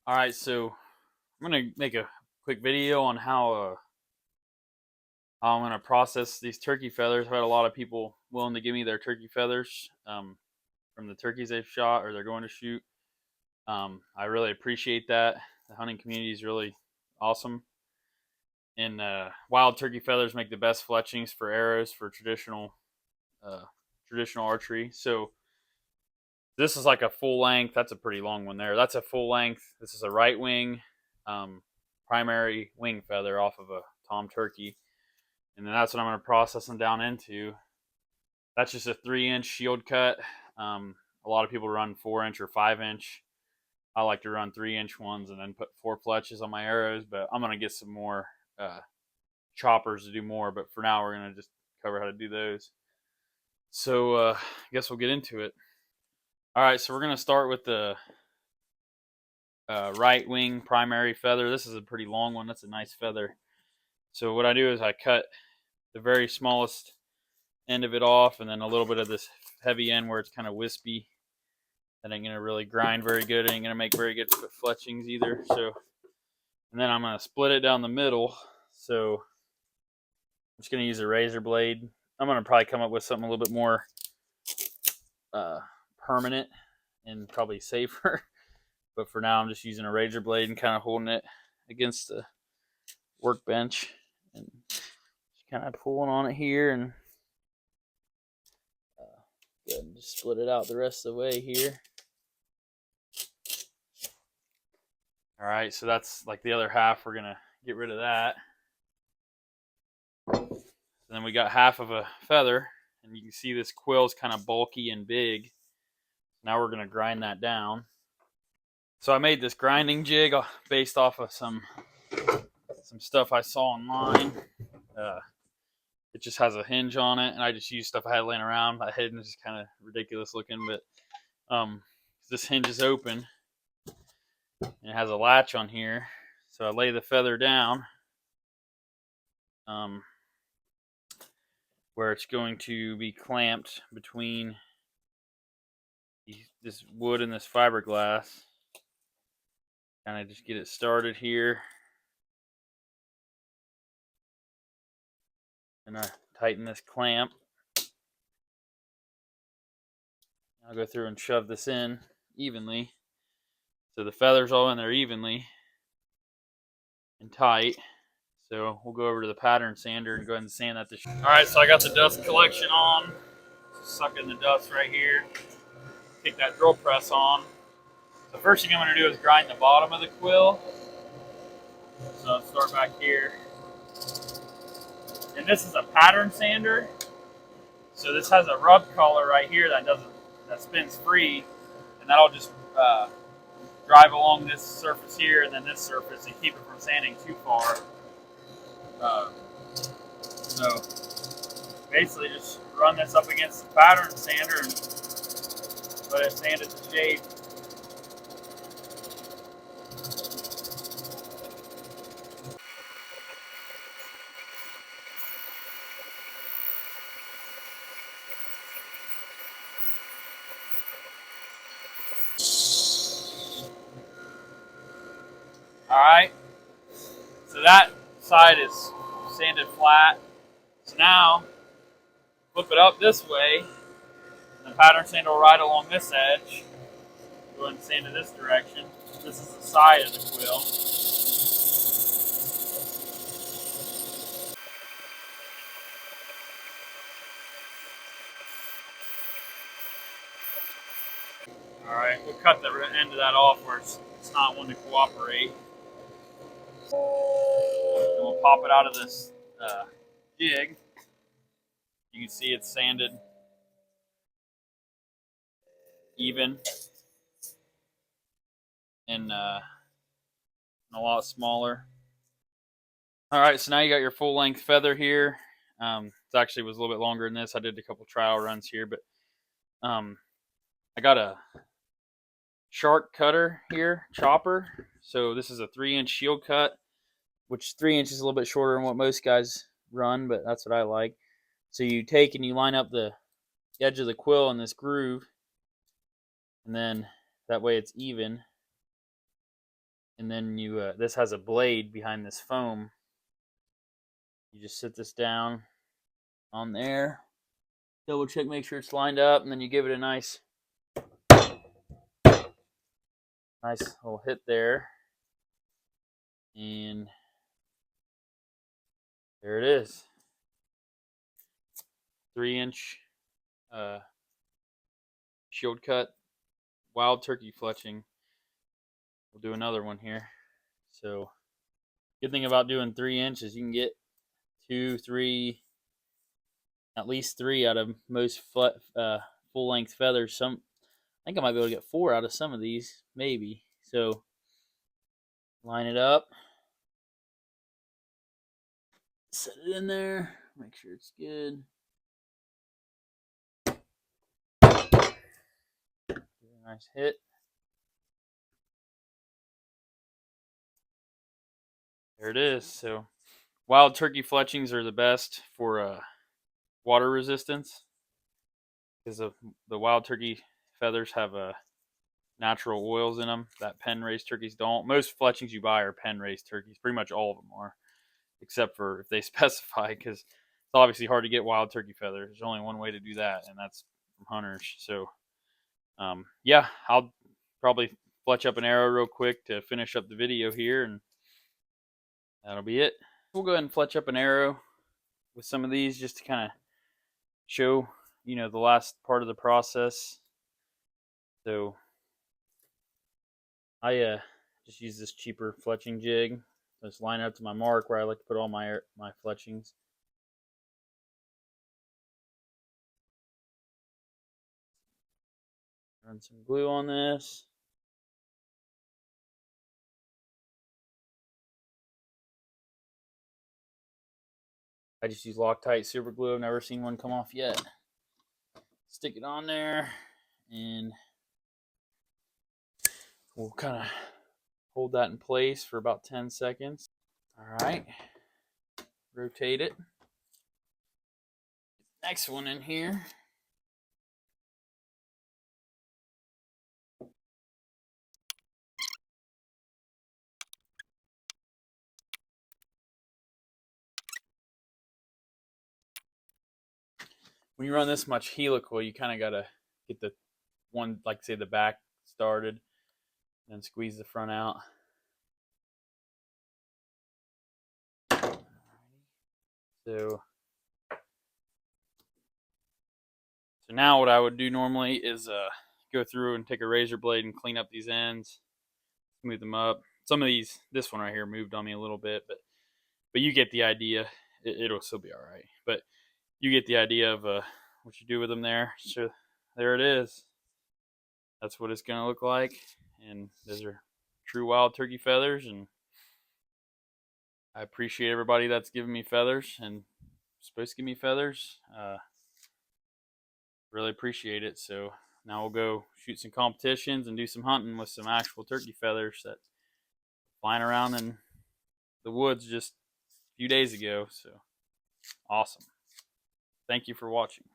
Alright, so I'm going to make a quick video on how I'm going to process these turkey feathers. I've had a lot of people willing to give me their turkey feathers from the turkeys they've shot or they're going to shoot. I really appreciate that. The hunting community is really awesome. And wild turkey feathers make the best fletchings for arrows for uh, traditional archery. So this is like a full length. That's a pretty long one there. That's a full length. This is a right wing um, primary wing feather off of a tom turkey. And then that's what I'm going to process them down into. That's just a 3-inch shield cut. A lot of people run 4-inch or 5-inch. I like to run 3-inch ones and then put 4 fletches on my arrows, but I'm going to get some more choppers to do more. But for now, we're going to just cover how to do those. So I guess we'll get into it. All right, so we're going to start with the right wing primary feather. This is a pretty long one. That's a nice feather. So what I do is I cut the very smallest end of it off and then a little bit of this heavy end where it's kind of wispy. That ain't going to really grind very good. It ain't going to make very good fletchings either. So, and then I'm going to split it down the middle. So I'm just going to use a razor blade. I'm going to probably come up with something a little bit more permanent and probably safer. But for now, I'm just using a razor blade and kind of holding it against the workbench and just kind of pulling on it here and go ahead and just split it out the rest of the way here. All right, so that's like the other half. We're gonna get rid of that. And then we got half of a feather, and you can see this quill is kind of bulky and big. Now we're gonna grind that down. So I made this grinding jig based off of some stuff I saw online. It just has a hinge on it, and I just used stuff I had laying around. My head is just kind of ridiculous looking, but this hinge is open, and it has a latch on here. So I lay the feather down, where it's going to be clamped between this wood and this fiberglass. Kind of just get it started here. And I tighten this clamp. I'll go through and shove this in evenly. So the feather's all in there evenly and tight. So we'll go over to the pattern sander and go ahead and sand that. Alright, so I got the dust collection on. Sucking the dust right here. Take that drill press on. The first thing I'm going to do is grind the bottom of the quill. So I'll start back here. And this is a pattern sander. So this has a rub collar right here that spins free, and that'll just drive along this surface here and then this surface and keep it from sanding too far. So basically just run this up against the pattern sander and let it sand it to shape. Alright, so that side is sanded flat. So now, flip it up this way, and the pattern sander will ride along this edge. Go ahead and sand it this direction. This is the side of the quill. Alright, we'll cut the end of that off where it's not one to cooperate. And we'll pop it out of this jig. You can see it's sanded even and a lot smaller. Alright, so now you got your full length feather here. It actually was a little bit longer than this. I did a couple trial runs here, but I got a shark cutter here, chopper. So this is a 3-inch shield cut, which 3 inches is a little bit shorter than what most guys run, but that's what I like. So you take and you line up the edge of the quill in this groove, and then that way it's even. And then you this has a blade behind this foam. You just sit this down on there, double check, make sure it's lined up, and then you give it a nice little hit there, and there it is. 3-inch shield cut wild turkey fletching. We'll do another one here. So good thing about doing 3-inch is you can get 2, 3, at least 3 out of most full length feathers. Some, I think I might be able to get 4 out of some of these, maybe. So line it up, set it in there, make sure it's good. Nice hit. There it is. So wild turkey fletchings are the best for water resistance, because the wild turkey feathers have natural oils in them that pen raised turkeys don't. Most fletchings you buy are pen raised turkeys. Pretty much all of them are, except for if they specify, because it's obviously hard to get wild turkey feathers. There's only one way to do that, and that's from hunters. So yeah, I'll probably fletch up an arrow real quick to finish up the video here, and that'll be it. We'll go ahead and fletch up an arrow with some of these just to kind of show, the last part of the process. So I just use this cheaper fletching jig. Just line it up to my mark where I like to put all my fletchings. Run some glue on this. I just use Loctite super glue. I've never seen one come off yet. Stick it on there, and we'll kind of hold that in place for about 10 seconds. All right, rotate it. Next one in here. When you run this much helical, you kind of got to get the one, like say the back started, then squeeze the front out. So now what I would do normally is go through and take a razor blade and clean up these ends, smooth them up. Some of these, this one right here moved on me a little bit, but you get the idea. It'll still be all right, but you get the idea of what you do with them there. So there it is. That's what it's gonna look like, and those are true wild turkey feathers. And I appreciate everybody that's giving me feathers and supposed to give me feathers. Really appreciate it. So now we'll go shoot some competitions and do some hunting with some actual turkey feathers that flying around in the woods just a few days ago. So awesome. Thank you for watching.